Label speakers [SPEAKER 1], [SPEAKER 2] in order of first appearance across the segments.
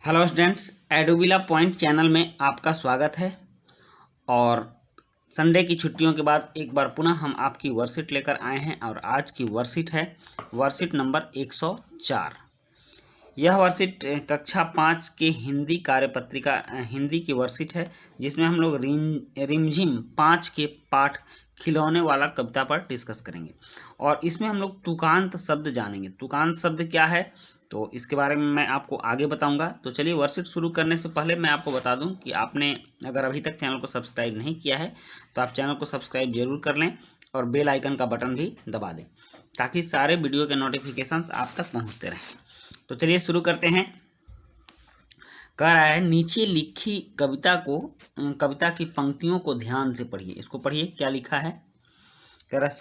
[SPEAKER 1] Hello students, एडोबिला point channel में आपका स्वागत है। और संडे की छुट्टियों के बाद एक बार पुनः हम आपकी वर्कशीट लेकर आए हैं और आज की वर्कशीट है वर्कशीट नंबर 104। यह वर्कशीट कक्षा 5 के हिंदी कार्यपत्रिका हिंदी की वर्कशीट है, जिसमें हम लोग रिमझिम 5 के पाठ खिलौने वाला कविता पर डिस्कस करेंगे। और इसमें हम लोग तुकांत शब्द जानेंगे। तुकांत शब्द क्या है तो इसके बारे में मैं आपको आगे बताऊंगा। तो चलिए, वर्कशीट शुरू करने से पहले मैं आपको बता दूं कि आपने अगर अभी तक चैनल को सब्सक्राइब नहीं किया है तो आप चैनल को सब्सक्राइब जरूर कर लें और बेल आइकन का बटन भी दबा दें, ताकि सारे वीडियो के नोटिफिकेशंस आप तक पहुंचते रहें। तो चलिए शुरू करते हैं। कह रहा है, नीचे लिखी कविता की पंक्तियों को ध्यान से पढ़िए। इसको पढ़िए, क्या लिखा है। कह रहा है,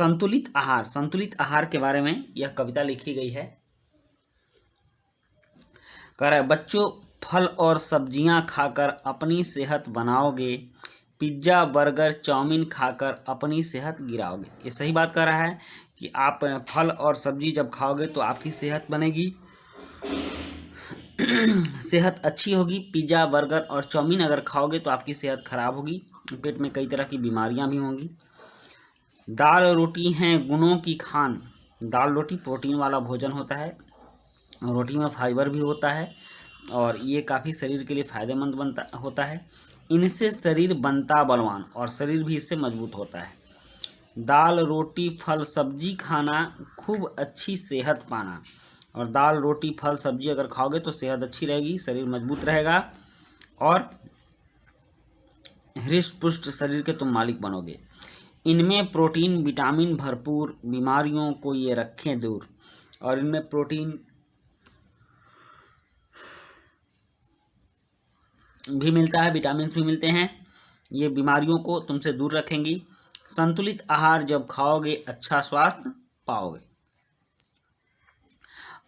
[SPEAKER 1] संतुलित आहार के बारे में यह कविता लिखी गई है। कह रहा है, बच्चों फल और सब्जियां खाकर अपनी सेहत बनाओगे, पिज्ज़ा बर्गर चाउमीन खाकर अपनी सेहत गिराओगे। ये सही बात कर रहा है कि आप फल और सब्जी जब खाओगे तो आपकी सेहत बनेगी, सेहत अच्छी होगी। पिज़्ज़ा बर्गर और चाउमीन अगर खाओगे तो आपकी सेहत खराब होगी, पेट में कई तरह की बीमारियां भी होंगी। दाल रोटी हैं गुणों की खान। दाल रोटी प्रोटीन वाला भोजन होता है, रोटी में फाइबर भी होता है और ये काफ़ी शरीर के लिए फ़ायदेमंद होता है। इनसे शरीर बनता बलवान और शरीर भी इससे मजबूत होता है। दाल रोटी फल सब्जी खाना, खूब अच्छी सेहत पाना। और दाल रोटी फल सब्जी अगर खाओगे तो सेहत अच्छी रहेगी, शरीर मजबूत रहेगा और हृष्ट पुष्ट शरीर के तुम मालिक बनोगे। इनमें प्रोटीन विटामिन भरपूर, बीमारियों को ये रखें दूर। और इनमें प्रोटीन भी मिलता है, विटामिन भी मिलते हैं, ये बीमारियों को तुमसे दूर रखेंगी। संतुलित आहार जब खाओगे अच्छा स्वास्थ्य पाओगे।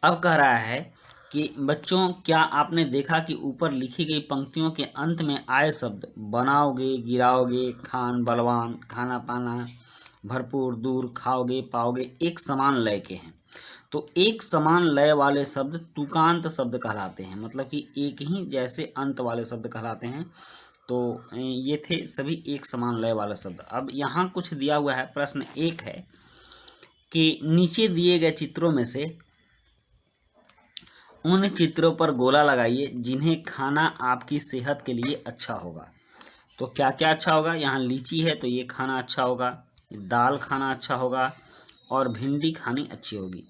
[SPEAKER 1] अब कह रहा है कि बच्चों, क्या आपने देखा कि ऊपर लिखी गई पंक्तियों के अंत में आए शब्द बनाओगे, गिराओगे, खान बलवान, खाना पाना, भरपूर, दूर, खाओगे, पाओगे एक समान लय के हैं। तो एक समान लय वाले शब्द तुकांत शब्द कहलाते हैं, मतलब कि एक ही जैसे अंत वाले शब्द कहलाते हैं। तो ये थे सभी एक समान लय वाले शब्द। अब यहाँ कुछ दिया हुआ है। प्रश्न एक है कि नीचे दिए गए चित्रों में से उन चित्रों पर गोला लगाइए जिन्हें खाना आपकी सेहत के लिए अच्छा होगा। तो क्या क्या अच्छा होगा। यहाँ लीची है तो ये खाना अच्छा होगा, दाल खाना अच्छा होगा और भिंडी खानी अच्छी होगी।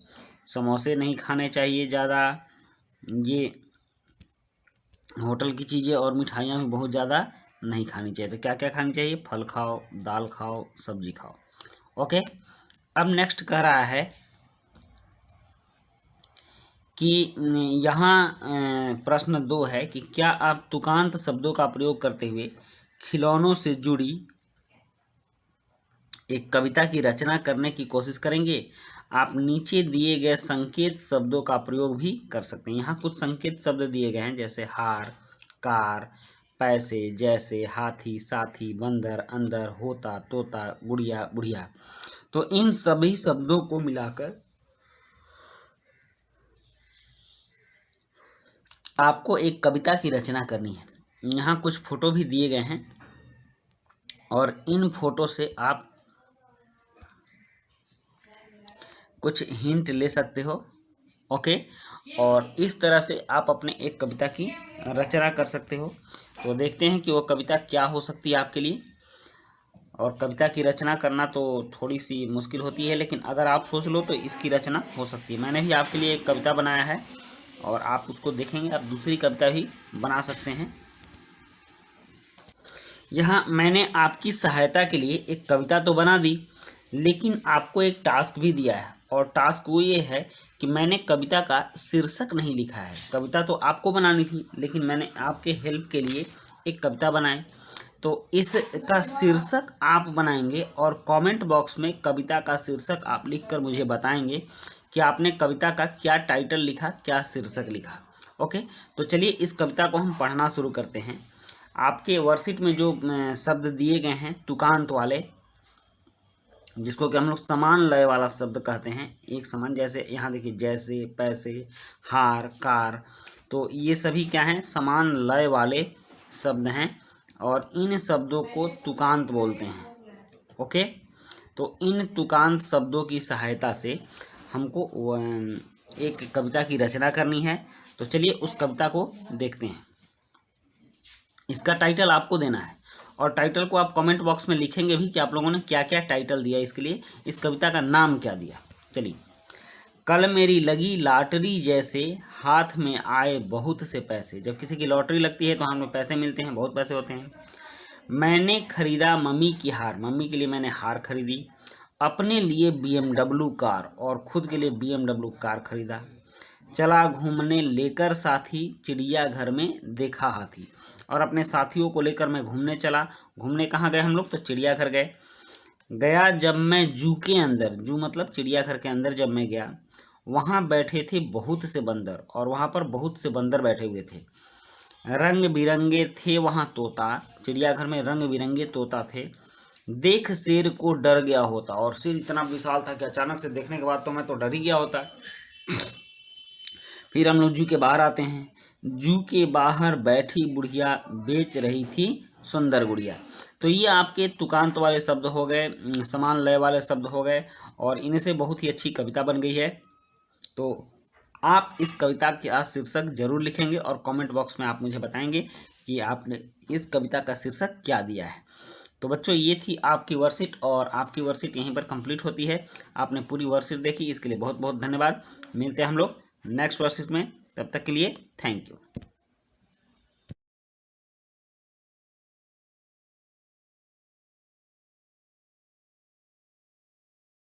[SPEAKER 1] समोसे नहीं खाने चाहिए ज़्यादा, ये होटल की चीज़ें और मिठाइयाँ भी बहुत ज़्यादा नहीं खानी चाहिए। तो क्या क्या खानी चाहिए। फल खाओ, दाल खाओ, सब्जी खाओ। ओके। अब नेक्स्ट कह रहा है कि यहाँ प्रश्न 2 है कि क्या आप तुकांत शब्दों का प्रयोग करते हुए खिलौनों से जुड़ी एक कविता की रचना करने की कोशिश करेंगे। आप नीचे दिए गए संकेत शब्दों का प्रयोग भी कर सकते हैं। यहाँ कुछ संकेत शब्द दिए गए हैं, जैसे हार, कार, पैसे, जैसे, हाथी, साथी, बंदर, अंदर, होता, तोता, गुड़िया, बुढ़िया। तो इन सभी शब्दों को मिलाकर आपको एक कविता की रचना करनी है। यहाँ कुछ फोटो भी दिए गए हैं और इन फोटो से आप कुछ हिंट ले सकते हो। ओके। और इस तरह से आप अपने एक कविता की रचना कर सकते हो। तो देखते हैं कि वो कविता क्या हो सकती है आपके लिए। और कविता की रचना करना तो थोड़ी सी मुश्किल होती है, लेकिन अगर आप सोच लो तो इसकी रचना हो सकती है। मैंने भी आपके लिए एक कविता बनाया है और आप उसको देखेंगे, आप दूसरी कविता भी बना सकते हैं। यहाँ मैंने आपकी सहायता के लिए एक कविता तो बना दी, लेकिन आपको एक टास्क भी दिया है। और टास्क वो ये है कि मैंने कविता का शीर्षक नहीं लिखा है। कविता तो आपको बनानी थी, लेकिन मैंने आपके हेल्प के लिए एक कविता बनाई। तो इसका शीर्षक आप बनाएंगे और कमेंट बॉक्स में कविता का शीर्षक आप लिखकर मुझे बताएंगे कि आपने कविता का क्या टाइटल लिखा, क्या शीर्षक लिखा। ओके। तो चलिए, इस कविता को हम पढ़ना शुरू करते हैं। आपके वर्कशीट में जो शब्द दिए गए हैं तुकांत वाले, जिसको कि हम लोग समान लय वाला शब्द कहते हैं, एक समान, जैसे यहाँ देखिए, जैसे, पैसे, हार, कार, तो ये सभी क्या हैं, समान लय वाले शब्द हैं और इन शब्दों को तुकांत बोलते हैं। ओके, तो इन तुकांत शब्दों की सहायता से हमको एक कविता की रचना करनी है। तो चलिए उस कविता को देखते हैं। इसका टाइटल आपको देना है और टाइटल को आप कमेंट बॉक्स में लिखेंगे भी कि आप लोगों ने क्या क्या टाइटल दिया, इसके लिए इस कविता का नाम क्या दिया। चलिए। कल मेरी लगी लॉटरी जैसे, हाथ में आए बहुत से पैसे। जब किसी की लॉटरी लगती है तो हाथ में पैसे मिलते हैं, बहुत पैसे होते हैं। मैंने खरीदा मम्मी की हार, मम्मी के लिए मैंने हार खरीदी। अपने लिए BMW कार और खुद के लिए BMW कार खरीदा। चला घूमने लेकर साथी, चिड़ियाघर में देखा हाथी। और अपने साथियों को लेकर मैं घूमने चला। घूमने कहाँ गए हम लोग, तो चिड़ियाघर गए। गया जब मैं जू के अंदर, जू मतलब चिड़ियाघर के अंदर जब मैं गया, वहाँ बैठे थे बहुत से बंदर और वहाँ पर बहुत से बंदर बैठे हुए थे। रंग बिरंगे थे वहाँ तोता, चिड़ियाघर में रंग बिरंगे तोता थे। देख शेर को डर गया होता, और शेर इतना विशाल था कि अचानक से देखने के बाद तो मैं तो डर ही गया होता। फिर हम लोग जू के बाहर आते हैं। जू के बाहर बैठी बुढ़िया बेच रही थी सुंदर गुड़िया। तो ये आपके तुकांत वाले शब्द हो गए, समान लय वाले शब्द हो गए और इनसे से बहुत ही अच्छी कविता बन गई है। तो आप इस कविता का शीर्षक जरूर लिखेंगे और कमेंट बॉक्स में आप मुझे बताएंगे कि आपने इस कविता का शीर्षक क्या दिया है। तो बच्चों, ये थी आपकी वर्कशीट और आपकी वर्कशीट यहीं पर कंप्लीट होती है। आपने पूरी वर्कशीट देखी, इसके लिए बहुत बहुत धन्यवाद। मिलते हैं हम लोग नेक्स्ट वर्कशीट में, तब तक के लिए थैंक यू।